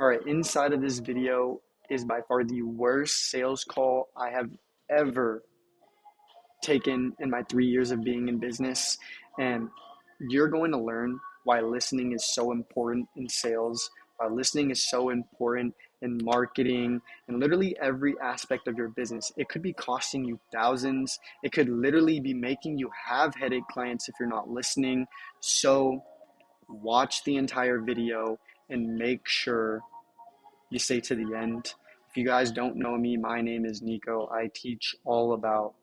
All right, inside of this video is by far the worst sales call I have ever taken in my 3 years of being in business. And you're going to learn why listening is so important in sales, why listening is so important in marketing, and literally every aspect of your business. It could be costing you thousands. It could literally be making you have headache clients if you're not listening. So watch the entire video and make sure you stay to the end. If you guys don't know me, my name is Nico. I teach all about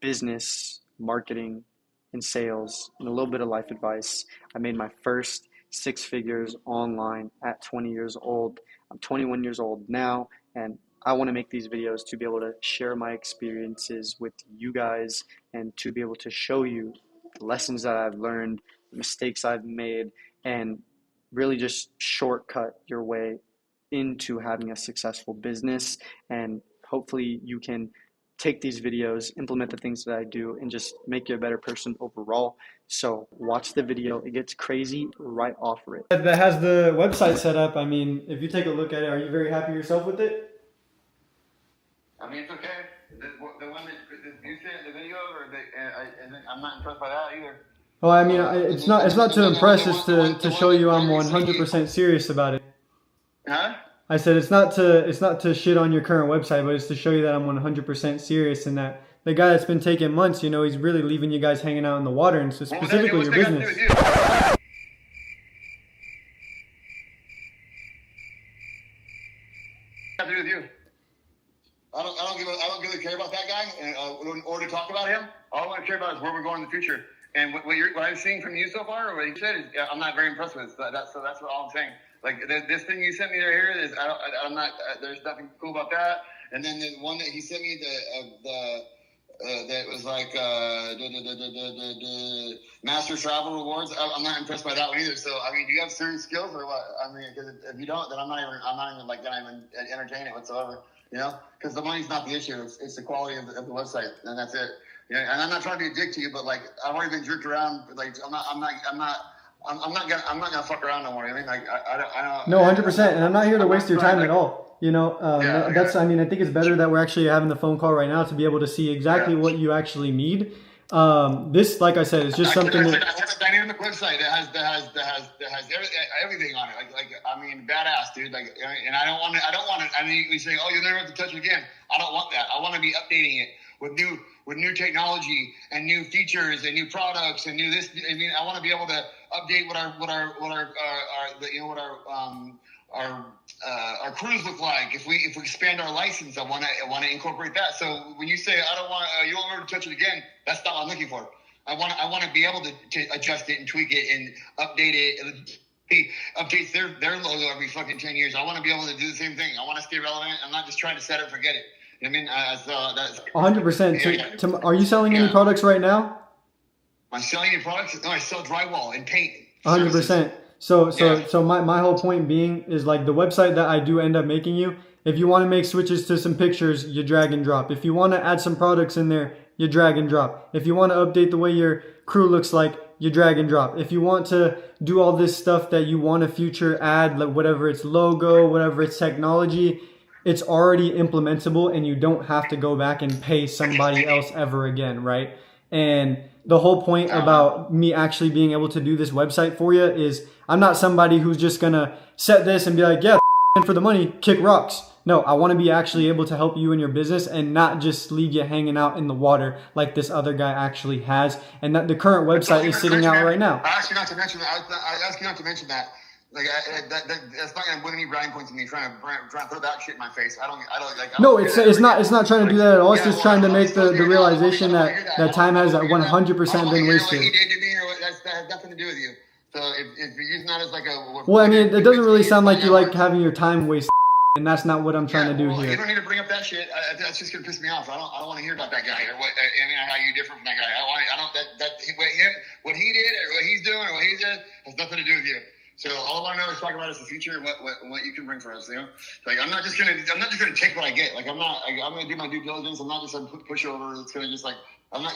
business, marketing, and sales, and a little bit of life advice. I made my first 6 figures online at 20 years old. I'm 21 years old now, and I want to make these videos to be able to share my experiences with you guys and to be able to show you the lessons that I've learned, the mistakes I've made, and really just shortcut your way into having a successful business. And hopefully you can take these videos, implement the things that I do, and just make you a better person overall. So watch the video. It gets crazy right off rip. That has the website set up. I mean, if you take a look at it, are you very happy yourself with it? I mean, it's okay. The one that you sent the video, I'm not impressed by that either. Well, I mean, it's not to impress. It's to show you I'm 100% serious about it. Huh? I said it's not to shit on your current website, but it's to show you that I'm 100% serious and that the guy that's been taking months, you know, he's really leaving you guys hanging out in the water, and so specifically your business. I don't really care about that guy, or to talk about him. All I care about is where we're going in the future. And what I've seen from you so far, or what you said, is I'm not very impressed with. So that's what all I'm saying. Like this thing you sent me right here is I'm not. There's nothing cool about that. And then the one that he sent me, that was like the Master Travel Rewards. I'm not impressed by that one either. So I mean, do you have certain skills or what? I mean, because if you don't, then I'm not even like gonna even entertain it whatsoever. You know, because the money's not the issue. It's the quality of the website, and that's it. Yeah, and I'm not trying to be a dick to you, but like I've already been jerked around. Like I'm not gonna fuck around no more. I mean, like I don't. No, 100%, and I'm not here to waste your time at all. You know, that's. I mean, I think it's better that we're actually having the phone call right now to be able to see exactly what you actually need. This, like I said, is just something that. I have a dynamic website that has everything on it. Like I mean, badass, dude. Like, and I don't want it. I mean, we say, oh, you'll never have to touch it again. I don't want that. I want to be updating it with new technology and new features and new products and new this. I mean, I want to be able to update what our crews look like. If we expand our license, I want to incorporate that. So when you say you don't want to touch it again, that's not what I'm looking for. I want to be able to adjust it and tweak it and update it. It updates their logo every fucking 10 years. I want to be able to do the same thing. I want to stay relevant. I'm not just trying to set it and forget it. I mean, that's 100%. Are you selling any products right now? Am I selling any products? No, I sell drywall and paint. 100%. So my whole point being is like the website that I do end up making you. If you want to make switches to some pictures, you drag and drop. If you want to add some products in there, you drag and drop. If you want to update the way your crew looks like, you drag and drop. If you want to do all this stuff that you want a future add, like whatever it's logo, whatever it's technology, it's already implementable and you don't have to go back and pay somebody else ever again, right? And the whole point about me actually being able to do this website for you is I'm not somebody who's just gonna set this and be like, yeah, for the money, kick rocks. No, I want to be actually able to help you in your business and not just leave you hanging out in the water like this other guy actually has. And that the current website is sitting out right now. I asked you not to mention that. Like that's not gonna win any brownie points to me trying to throw that shit in my face. I don't like. No, it's not trying to do that at all. It's just trying to make the realization that time has 100% been wasted. What he did to me, or that has nothing to do with you. So if you're using that as like a. Well, I mean, it doesn't really sound like you like having your time wasted, and that's not what I'm trying to do here. You don't need to bring up that shit. That's just gonna piss me off. I don't want to hear about that guy or what. I mean, how you different from that guy. What he did or what he's doing or what he did has nothing to do with you. So all I know is talk about is the future and what you can bring for us. You know, like I'm not just gonna take what I get. Like I'm gonna do my due diligence. I'm not just a pushover. It's gonna just like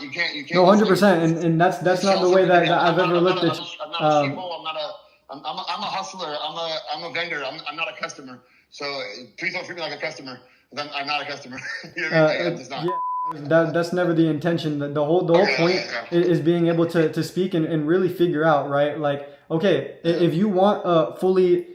you can't. No, 100%, and that's not the way that I've ever looked at. I'm not a sheeple. I'm a hustler. I'm a vendor. I'm not a customer. So please don't treat me like a customer. I'm not a customer. You know what I mean? I'm just not. Yeah, that's never the intention. The whole point is being able to speak and really figure out, right? Like, okay, if you want a fully,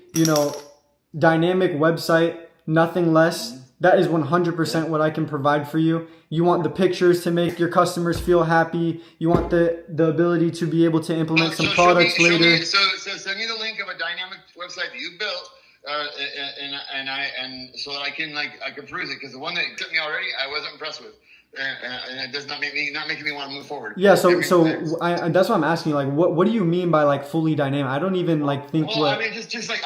dynamic website, nothing less, that is 100% what I can provide for you. You want the pictures to make your customers feel happy. You want the ability to be able to implement some products later. So send me the link of a dynamic website that you built, and so that I can peruse it, because the one that took me already, I wasn't impressed with. And it does not making me want to move forward. Yeah, so that's what I'm asking. Like, what do you mean by like fully dynamic? I don't even think. Well, I mean, just like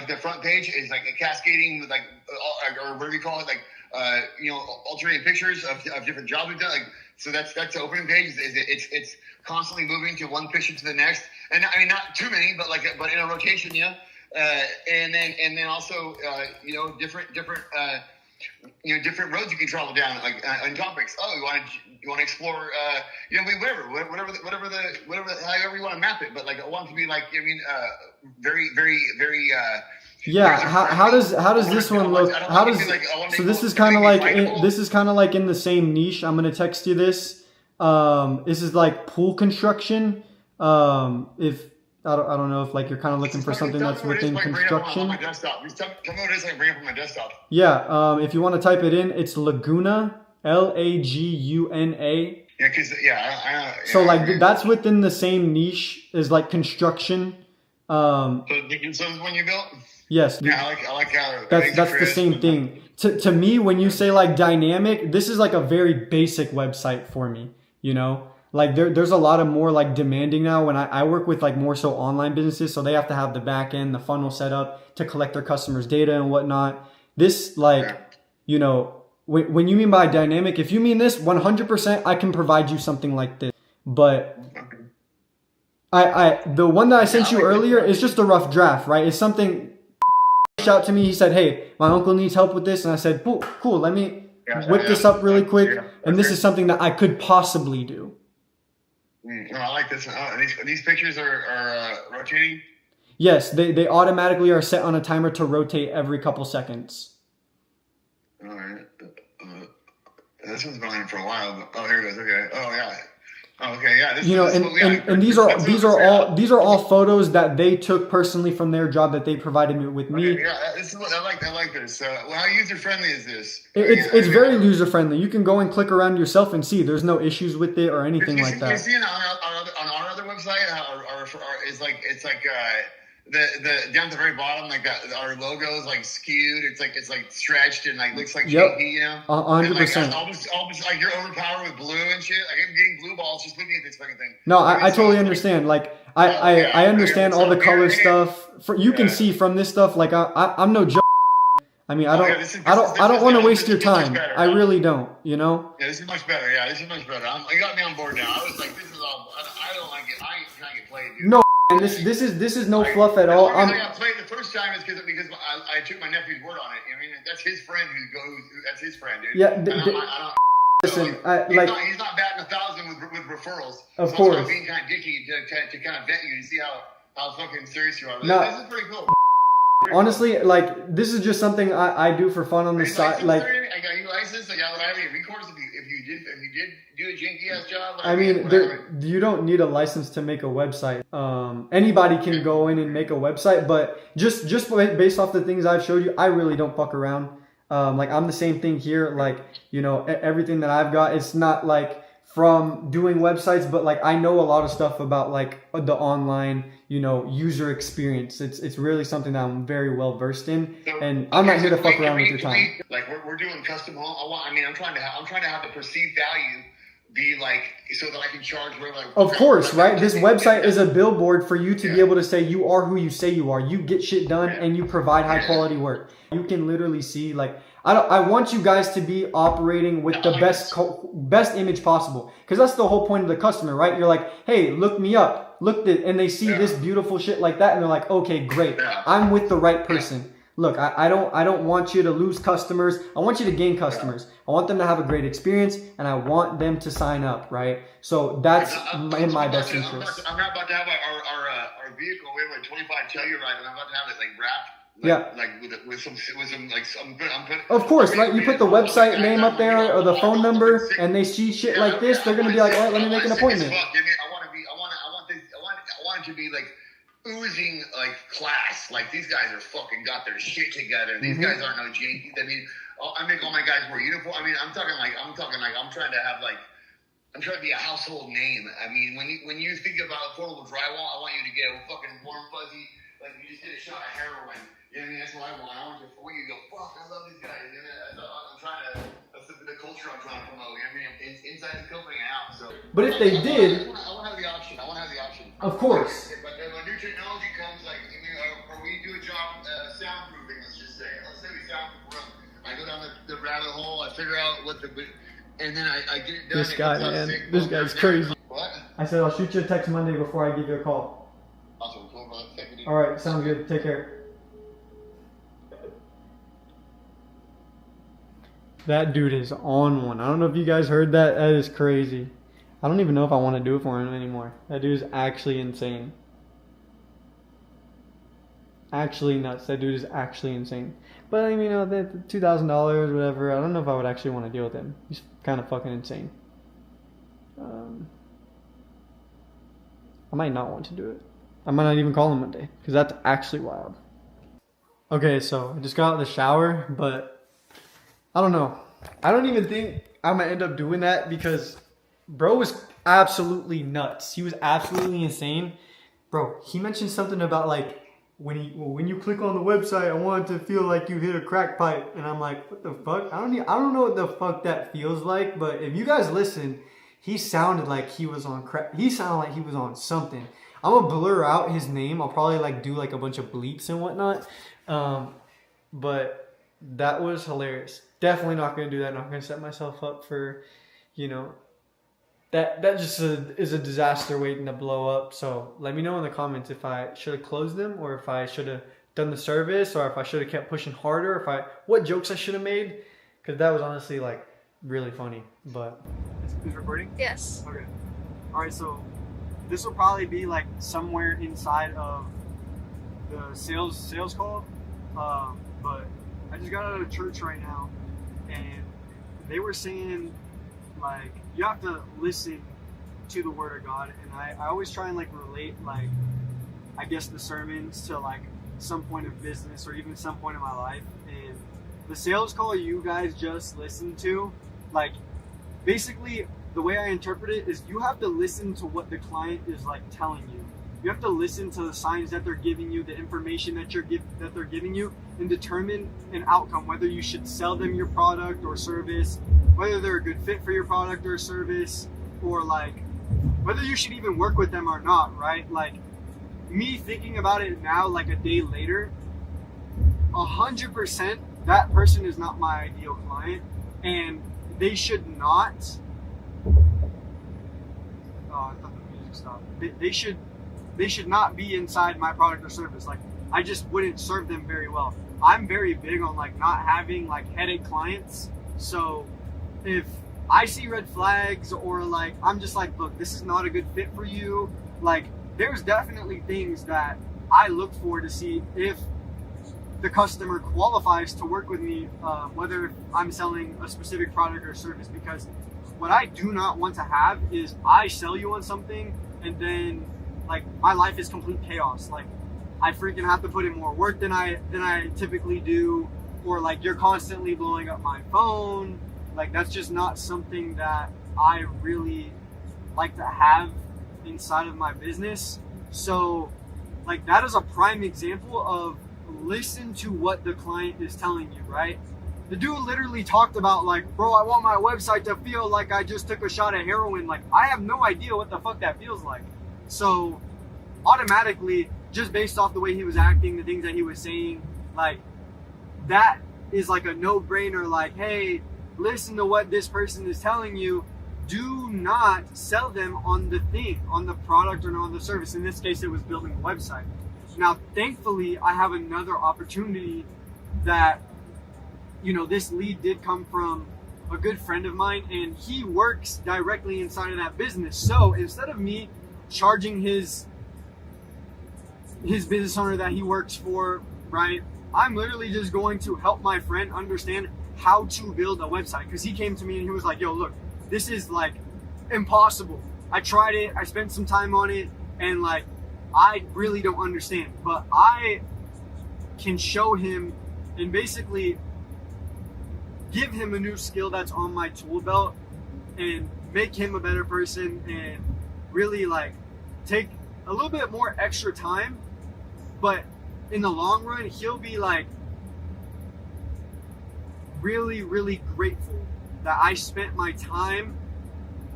the front page is like a cascading with or whatever you call it, alternating pictures of different jobs we've done. Like, so that's the opening page. It's constantly moving to one picture to the next, and I mean not too many, but but in a rotation, yeah. And then also different different roads you can travel down, like on topics. Oh, you want to explore, whatever, however you want to map it. But I want it to be very, very, very. Yeah. How does this one look? So this is kind of like in the same niche. I'm gonna text you this. This is like pool construction. If I don't know if you're kind of looking for something that's within construction. Tell me what it is I can bring up on my desktop. Yeah, if you want to type it in, it's Laguna, Laguna. Yeah, I so that's within the same niche as construction. So this one you built? Yes. Yeah, I like how that's the same thing. To me, when you say dynamic, this is a very basic website for me. There's a lot of more demanding now when I work with more so online businesses, so they have to have the back end, the funnel set up to collect their customers' data and whatnot. This when you mean by dynamic, if you mean this 100%, I can provide you something like this. But the one that I sent you earlier is just a rough draft, right? It's something out to me. He said, "Hey, my uncle needs help with this," and I said, "Cool, let me whip this up really quick." And this is something that I could possibly do. No, I like this. These pictures are rotating? Yes, they automatically are set on a timer to rotate every couple seconds. All right. This one's been on for a while. Oh, here it goes. Okay. Oh, yeah. Oh, okay. Yeah. And these are all photos that they took personally from their job that they provided me with me. Okay, yeah, this is what I like this. How user friendly is this? It's very user friendly. You can go and click around yourself and see. There's no issues with it or anything like that. You see on our other website, it's the down at the very bottom, our logo is skewed. It's stretched and looks like janky, 100%. Almost you're overpowered with blue and shit. I'm getting blue balls just looking at this fucking thing. No, I totally understand. I understand all the color stuff. You can see from this stuff. I'm no joke. I mean, I don't want to waste your time. I really don't. Yeah, this is much better. Yeah, this is much better. You got me on board now. I was like, this is all. I don't like it. I ain't trying to get played, dude. No. And this is no fluff at all. I got played the first time is because I took my nephew's word on it. I mean, that's his friend that's his friend, dude. Yeah. Listen, he's not batting 1,000 with referrals. Of course. I'm being kind of dicky to kind of vet you to see how fucking serious you are. No. This is pretty cool. Honestly, this is just something I do for fun on the side. I got you licensed. I got any recourse if you did do a janky ass job. I mean, you don't need a license to make a website. Anybody can go in and make a website, but just based off the things I've showed you, I really don't fuck around. I'm the same thing here. Everything that I've got, it's not from doing websites, but I know a lot of stuff about the online, user experience. It's really something that I'm very well versed in, and I'm not here to fuck around with your time. We're doing custom home. I'm trying to have the perceived value be so that I can charge whatever. Of course, right? This website is a billboard for you to be able to say you are who you say you are. You get shit done and you provide high quality work. You can literally see I want you guys to be operating with the best image possible, because that's the whole point of the customer, right? You're like, hey, look me up, and they see this beautiful shit like that, and they're like, okay, great, I'm with the right person. look, I don't want you to lose customers. I want you to gain customers. I want them to have a great experience, and I want them to sign up, right? So that's in my best interest. I'm not about to have our vehicle. We have like 25 Telluride, and I'm about to have it like wrapped. With some I'm putting. Of course, right? You put the website name up there or the phone number, and they see shit like this, they're gonna be like, all right, let me make an appointment. I want it to be like oozing like class. Like these guys are fucking got their shit together. These guys aren't no jankies. I mean, I make all my guys wear uniform. I mean, I'm trying to be a household name. I mean, when you think about affordable drywall, I want you to get a fucking warm fuzzy, like you just get a shot of heroin. You know what I mean? That's what I want. I want you before you go, fuck, I love these guys. You know, that's the culture I'm trying to promote. You know what I mean? Inside the company and out. So, but if they did, I want to have the option. Of course. But when new technology comes, like, or we do a job soundproofing, let's say we soundproof a room. I go down the rabbit hole, I figure out and then I get it done. This guy, man. This guy's crazy. What? I said, I'll shoot you a text Monday before I give you a call. Awesome. Cool, brother. Thank you. All right. Sounds good. Take care. That dude is on one. I don't know if you guys heard that. That is crazy. I don't even know if I want to do it for him anymore. That dude is actually insane. Actually nuts. That dude is actually insane. But I mean, that $2,000, whatever. I don't know if I would actually want to deal with him. He's kind of fucking insane. I might not want to do it. I might not even call him one day because that's actually wild. Okay, so I just got out of the shower, but I don't know. I don't even think I'm gonna end up doing that because bro was absolutely nuts. He was absolutely insane. Bro, he mentioned something about like when you click on the website, I want it to feel like you hit a crack pipe. And I'm like, what the fuck? I don't know what the fuck that feels like, but if you guys listen, he sounded like he was on crack. He sounded like he was on something. I'm gonna blur out his name. I'll probably like do like a bunch of bleeps and whatnot. But that was hilarious. Definitely not gonna do that. Not gonna set myself up for, that just is a disaster waiting to blow up. So let me know in the comments if I should have closed them or if I should have done the service or if I should have kept pushing harder, what jokes I should have made, because that was honestly like really funny. But Is recording? Yes. Okay. All right. So this will probably be like somewhere inside of the sales call. But I just got out of church right now, and they were saying like you have to listen to the word of God, and I always try and like relate like I guess the sermons to like some point of business or even some point in my life. And the sales call you guys just listened to, like basically the way I interpret it is you have to listen to what the client is like telling you. You have to listen to the signs that they're giving you, the information that they're giving you, and determine an outcome, whether you should sell them your product or service, whether they're a good fit for your product or service, or like whether you should even work with them or not, right? Like me thinking about it now, like a day later, 100% that person is not my ideal client, and they should not. Oh, I thought the music stopped. They should not be inside my product or service. Like I just wouldn't serve them very well. I'm very big on like not having like headache clients. So if I see red flags or like I'm just like, look, this is not a good fit for you. Like there's definitely things that I look for to see if the customer qualifies to work with me, whether I'm selling a specific product or service. Because what I do not want to have is I sell you on something and then like my life is complete chaos. Like I freaking have to put in more work than I typically do, or like you're constantly blowing up my phone. Like that's just not something that I really like to have inside of my business. So like that is a prime example of listen to what the client is telling you, right? The dude literally talked about like, bro, I want my website to feel like I just took a shot of heroin. Like I have no idea what the fuck that feels like. So automatically, just based off the way he was acting, the things that he was saying, like that is like a no-brainer. Like, hey, listen to what this person is telling you. Do not sell them on the thing, on the product or on the service. In this case, it was building a website. Now, thankfully, I have another opportunity that, this lead did come from a good friend of mine, and he works directly inside of that business. So instead of me charging his business owner that he works for, right, I'm literally just going to help my friend understand how to build a website. Because he came to me and he was like, yo, look, this is like impossible. I tried it, I spent some time on it, and like, I really don't understand. But I can show him and basically give him a new skill that's on my tool belt and make him a better person, and really like take a little bit more extra time, but in the long run he'll be like really, really grateful that I spent my time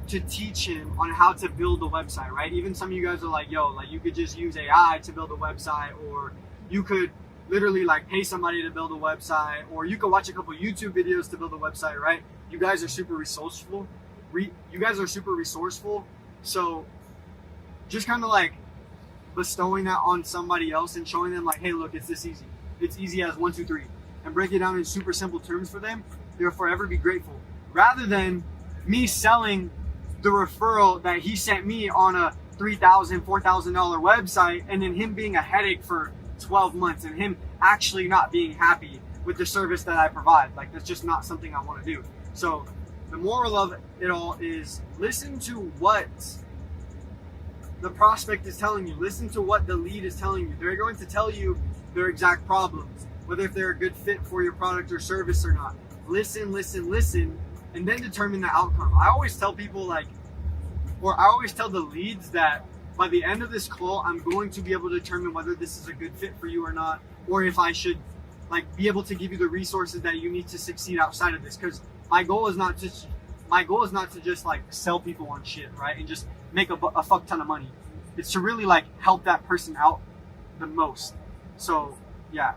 to teach him on how to build a website, right? Even some of you guys are like, yo, like you could just use AI to build a website, or you could literally like pay somebody to build a website, or you could watch a couple YouTube videos to build a website, right? You guys are super resourceful. So just kind of like bestowing that on somebody else and showing them like, hey, look, it's this easy. It's easy as 1, 2, 3, and break it down in super simple terms for them. They'll forever be grateful. Rather than me selling the referral that he sent me on a $3,000, $4,000 website, and then him being a headache for 12 months and him actually not being happy with the service that I provide. Like, that's just not something I want to do. So the moral of it all is listen to what the prospect is telling you. Listen to what the lead is telling you. They're going to tell you their exact problems, whether if they're a good fit for your product or service or not. Listen, and then determine the outcome. I always tell people I always tell the leads that by the end of this call, I'm going to be able to determine whether this is a good fit for you or not, or if I should like be able to give you the resources that you need to succeed outside of this. Because my goal is not to just like sell people on shit, right, and just make a fuck ton of money. It's to really like help that person out the most. So yeah,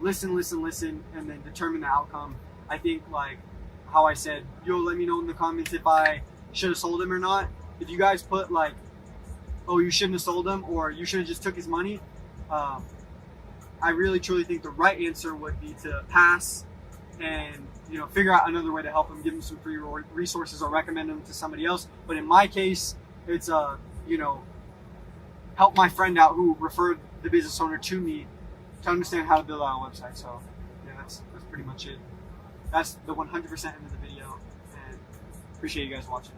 listen, and then determine the outcome. I think like how I said, yo, let me know in the comments if I should have sold him or not. If you guys put like, oh, you shouldn't have sold him, or you should have just took his money, I really truly think the right answer would be to pass and figure out another way to help him, give him some free resources, or recommend him to somebody else. But in my case, it's help my friend out who referred the business owner to me to understand how to build out a website. So yeah, that's pretty much it. That's the 100% end of the video, and appreciate you guys watching.